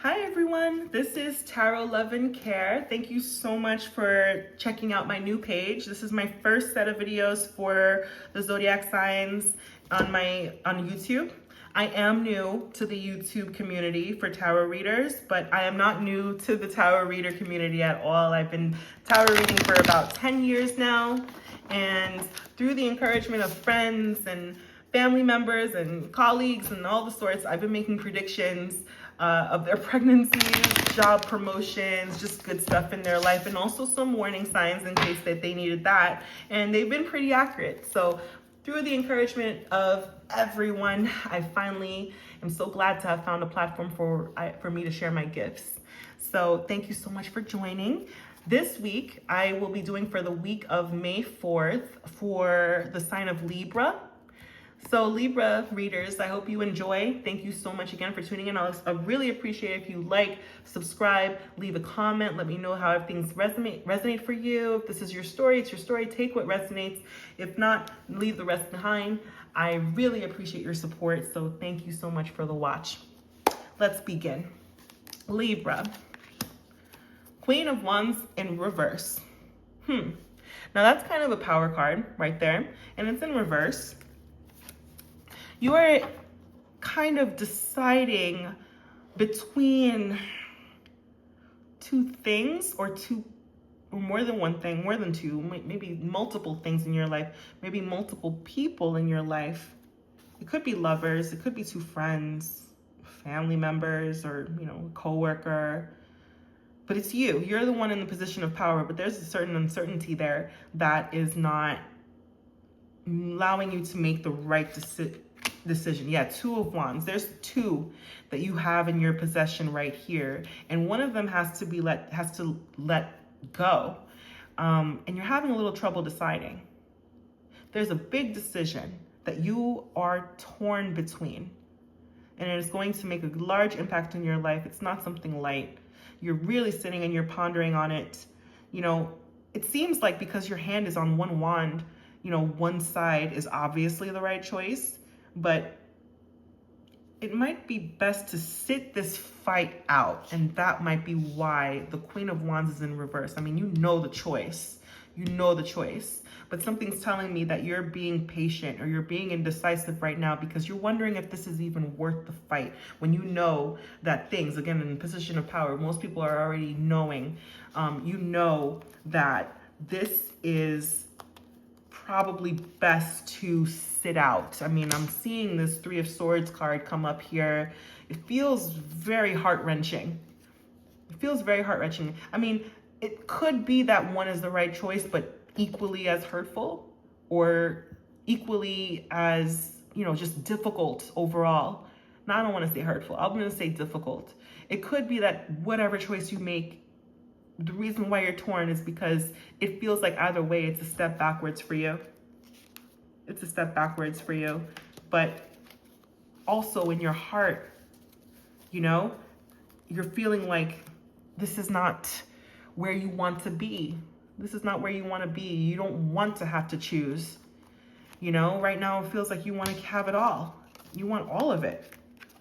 Hi everyone, this is Tarot Love and Care. Thank you so much for checking out my new page. This is my first set of videos for the zodiac signs on YouTube. I am new to the YouTube community for tarot readers, but I am not new to the tarot reader community at all. I've been tarot reading for about 10 years now, and through the encouragement of friends and family members and colleagues and all the sorts, I've been making predictions of their pregnancies, job promotions, just good stuff in their life, and also some warning signs in case that they needed that. And they've been pretty accurate. So through the encouragement of everyone, I finally am so glad to have found a platform for me to share my gifts. So thank you so much for joining. This week, I will be doing for the week of May 4th for the sign of Libra. So Libra readers, I hope you enjoy. Thank you so much again for tuning in. I really appreciate if you like, subscribe, leave a comment. Let me know how things resonate for you. If this is your story, it's your story. Take what resonates. If not, leave the rest behind. I really appreciate your support. So thank you so much for the watch. Let's begin. Libra, Queen of Wands in reverse. Now that's kind of a power card right there, and it's in reverse. You are kind of deciding between two things, or more than one thing, more than two, maybe multiple things in your life, maybe multiple people in your life. It could be lovers, it could be two friends, family members, or, a coworker. But it's you. You're the one in the position of power, but there's a certain uncertainty there that is not allowing you to make the right decision. Yeah, Two of Wands. There's two that you have in your possession right here, and one of them has to let go, and you're having a little trouble deciding. There's a big decision that you are torn between, and it is going to make a large impact in your life. It's not something light. You're really sitting and you're pondering on it. It seems like because your hand is on one wand, one side is obviously the right choice, but it might be best to sit this fight out, and that might be why the Queen of Wands is in reverse. I mean, you know the choice, but something's telling me that you're being patient or you're being indecisive right now because you're wondering if this is even worth the fight, when you know that things, again, in a position of power, most people are already knowing, that this is probably best to sit out. I mean, I'm seeing this Three of Swords card come up here. It feels very heart-wrenching. I mean, it could be that one is the right choice, but equally as hurtful, or equally as, just difficult overall. Now, I don't want to say hurtful. I'm going to say difficult. It could be that whatever choice you make, the reason why you're torn is because it feels like either way, it's a step backwards for you. But also in your heart, you're feeling like this is not where you want to be. You don't want to have to choose. Right now it feels like you want to have it all. You want all of it.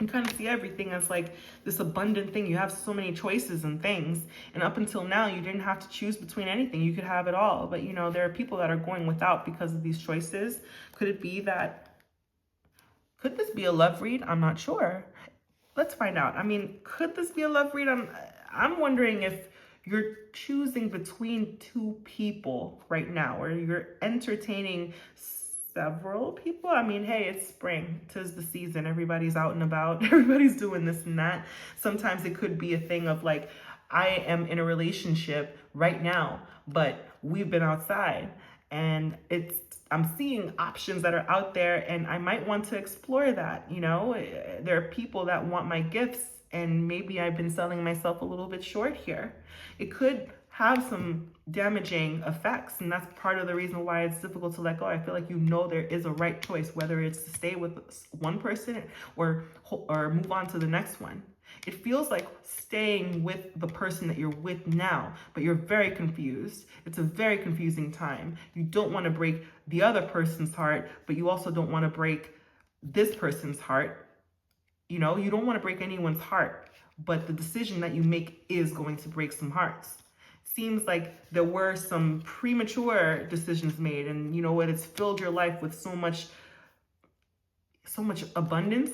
You kind of see everything as like this abundant thing. You have so many choices and things. And up until now, you didn't have to choose between anything. You could have it all. But, there are people that are going without because of these choices. Could this be a love read? I'm not sure. Let's find out. I mean, could this be a love read? I'm wondering if you're choosing between two people right now, or you're entertaining several people. I mean, hey, it's spring. 'Tis the season. Everybody's out and about. Everybody's doing this and that. Sometimes it could be a thing of like, I am in a relationship right now, but we've been outside, and I'm seeing options that are out there, and I might want to explore that. There are people that want my gifts, and maybe I've been selling myself a little bit short here. It could have some damaging effects, and that's part of the reason why it's difficult to let go. I feel like there is a right choice, whether it's to stay with one person or move on to the next one. It feels like staying with the person that you're with now, but you're very confused. It's a very confusing time. You don't want to break the other person's heart, but you also don't want to break this person's heart. You know, you don't want to break anyone's heart, but the decision that you make is going to break some hearts. Seems like there were some premature decisions made, and you know what? It's filled your life with so much abundance.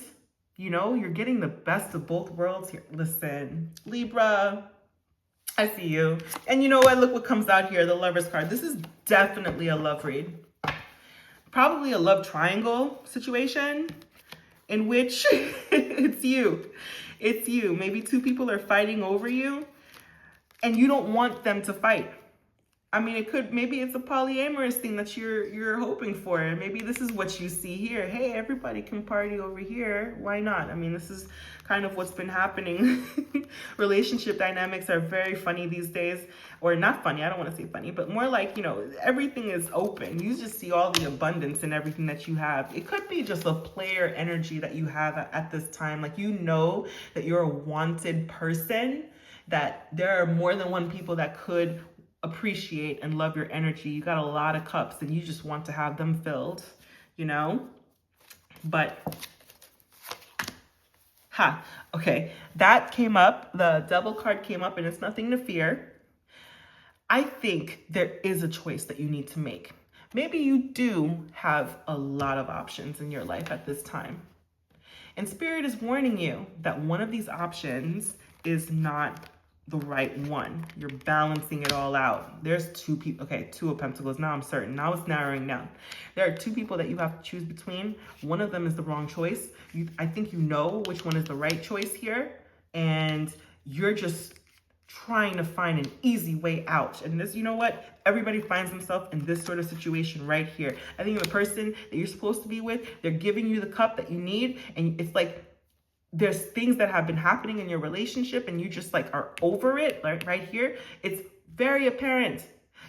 You know, you're getting the best of both worlds here. Listen, Libra, I see you. And you know what? Look what comes out here, the Lover's card. This is definitely a love read. Probably a love triangle situation in which it's you. It's you. Maybe two people are fighting over you and you don't want them to fight. I mean, maybe it's a polyamorous thing that you're hoping for. Maybe this is what you see here. Hey, everybody can party over here. Why not? I mean, this is kind of what's been happening. Relationship dynamics are very funny these days. Or not funny, I don't want to say funny, but more like, you know, everything is open. You just see all the abundance in everything that you have. It could be just a player energy that you have at this time. Like, you know that you're a wanted person, that there are more than one people that could appreciate and love your energy. You got a lot of cups and you just want to have them filled, you know? But, okay, that came up, the Devil card came up, and it's nothing to fear. I think there is a choice that you need to make. Maybe you do have a lot of options in your life at this time. And Spirit is warning you that one of these options is not the right one. You're balancing it all out. There's two people. Okay, Two of Pentacles. Now I'm certain. Now it's narrowing down. There are two people that you have to choose between. One of them is the wrong choice. I think you know which one is the right choice here. And you're just trying to find an easy way out. And this, you know what? Everybody finds themselves in this sort of situation right here. I think the person that you're supposed to be with, they're giving you the cup that you need. And it's like, there's things that have been happening in your relationship and you just like are over it, like right here. It's very apparent.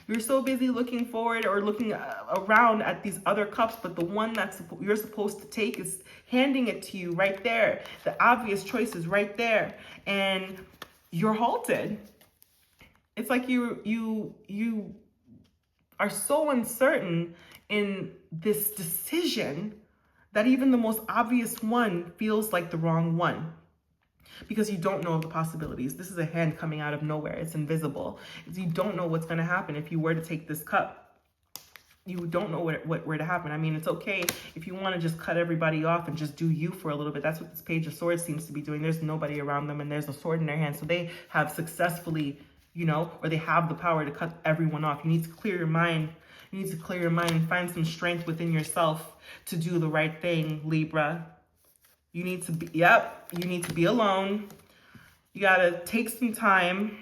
You're so busy looking forward or looking around at these other cups, but the one that you're supposed to take is handing it to you right there. The obvious choice is right there. And you're halted. It's like you are so uncertain in this decision that even the most obvious one feels like the wrong one because you don't know the possibilities. This is a hand coming out of nowhere. It's invisible. You don't know what's going to happen if you were to take this cup. You don't know what were to happen. I mean, it's okay if you want to just cut everybody off and just do you for a little bit. That's what this Page of Swords seems to be doing. There's nobody around them and there's a sword in their hand. So they have successfully, you know, or they have the power to cut everyone off. You need to clear your mind. You need to clear your mind and find some strength within yourself to do the right thing, Libra. You need to be, you need to be alone. You got to take some time,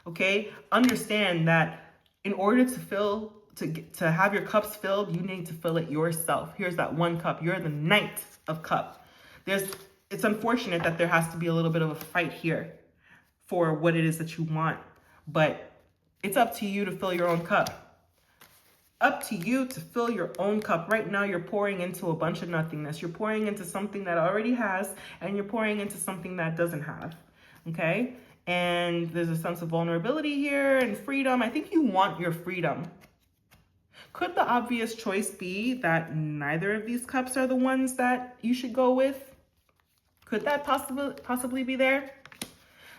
okay? Understand that in order to have your cups filled, you need to fill it yourself. Here's that one cup. You're the Knight of Cups. It's unfortunate that there has to be a little bit of a fight here for what it is that you want, but it's up to you to fill your own cup. Up to you to fill your own cup. Right now, you're pouring into a bunch of nothingness. You're pouring into something that already has, and you're pouring into something that doesn't have, okay? And there's a sense of vulnerability here and freedom. I think you want your freedom. Could the obvious choice be that neither of these cups are the ones that you should go with? Could that possibly be there?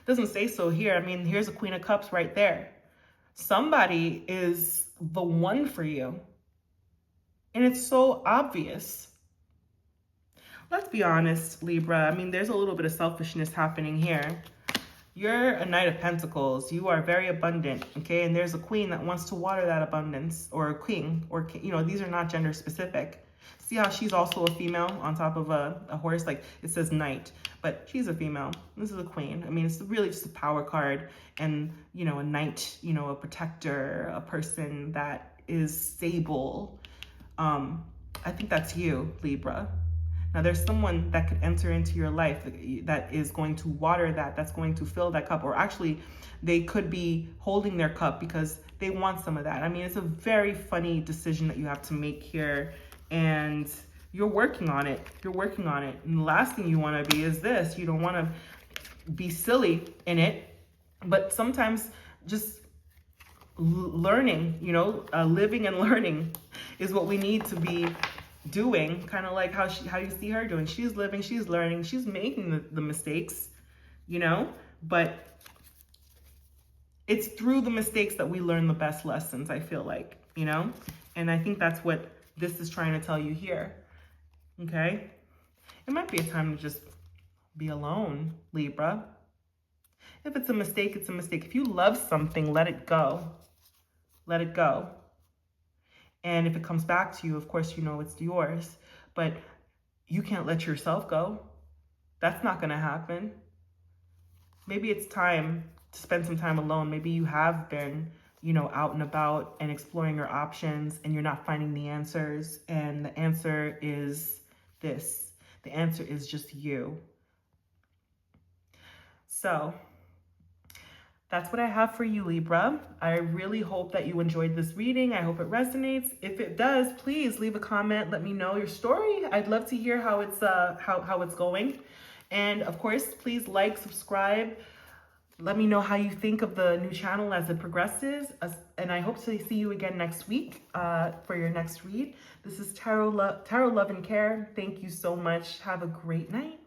Doesn't say so here. I mean, here's a Queen of Cups right there. Somebody is the one for you. And it's so obvious. Let's be honest, Libra. I mean, there's a little bit of selfishness happening here. You're a Knight of Pentacles. You are very abundant, okay? And there's a queen that wants to water that abundance, or a king, or, you know, these are not gender specific. See how she's also a female on top of a horse? Like, it says knight, but she's a female. This is a queen. I mean, it's really just a power card. And, you know, a knight, you know, a protector, a person that is stable. I think that's you, Libra. Now, there's someone that could enter into your life that is going to water that, that's going to fill that cup. Or actually, they could be holding their cup because they want some of that. I mean, it's a very funny decision that you have to make here. And you're working on it. You're working on it. And the last thing you want to be is this. You don't want to be silly in it. But sometimes just learning, you know, living and learning is what we need to be doing, kind of like how you see her doing. She's living, she's learning, she's making the mistakes, you know, but it's through the mistakes that we learn the best lessons, I feel like, you know? And I think that's what this is trying to tell you here, okay? It might be a time to just be alone, Libra. If it's a mistake, it's a mistake. If you love something, let it go. Let it go. And if it comes back to you, of course, you know it's yours. But you can't let yourself go. That's not going to happen. Maybe it's time to spend some time alone. Maybe you have been, you know, out and about and exploring your options and you're not finding the answers. And the answer is this. The answer is just you. So that's what I have for you, Libra. I really hope that you enjoyed this reading. I hope it resonates. If it does, please leave a comment. Let me know your story. I'd love to hear how it's how it's going. And of course, please like, subscribe. Let me know how you think of the new channel as it progresses. And I hope to see you again next week for your next read. This is Tarot Love and Care. Thank you so much. Have a great night.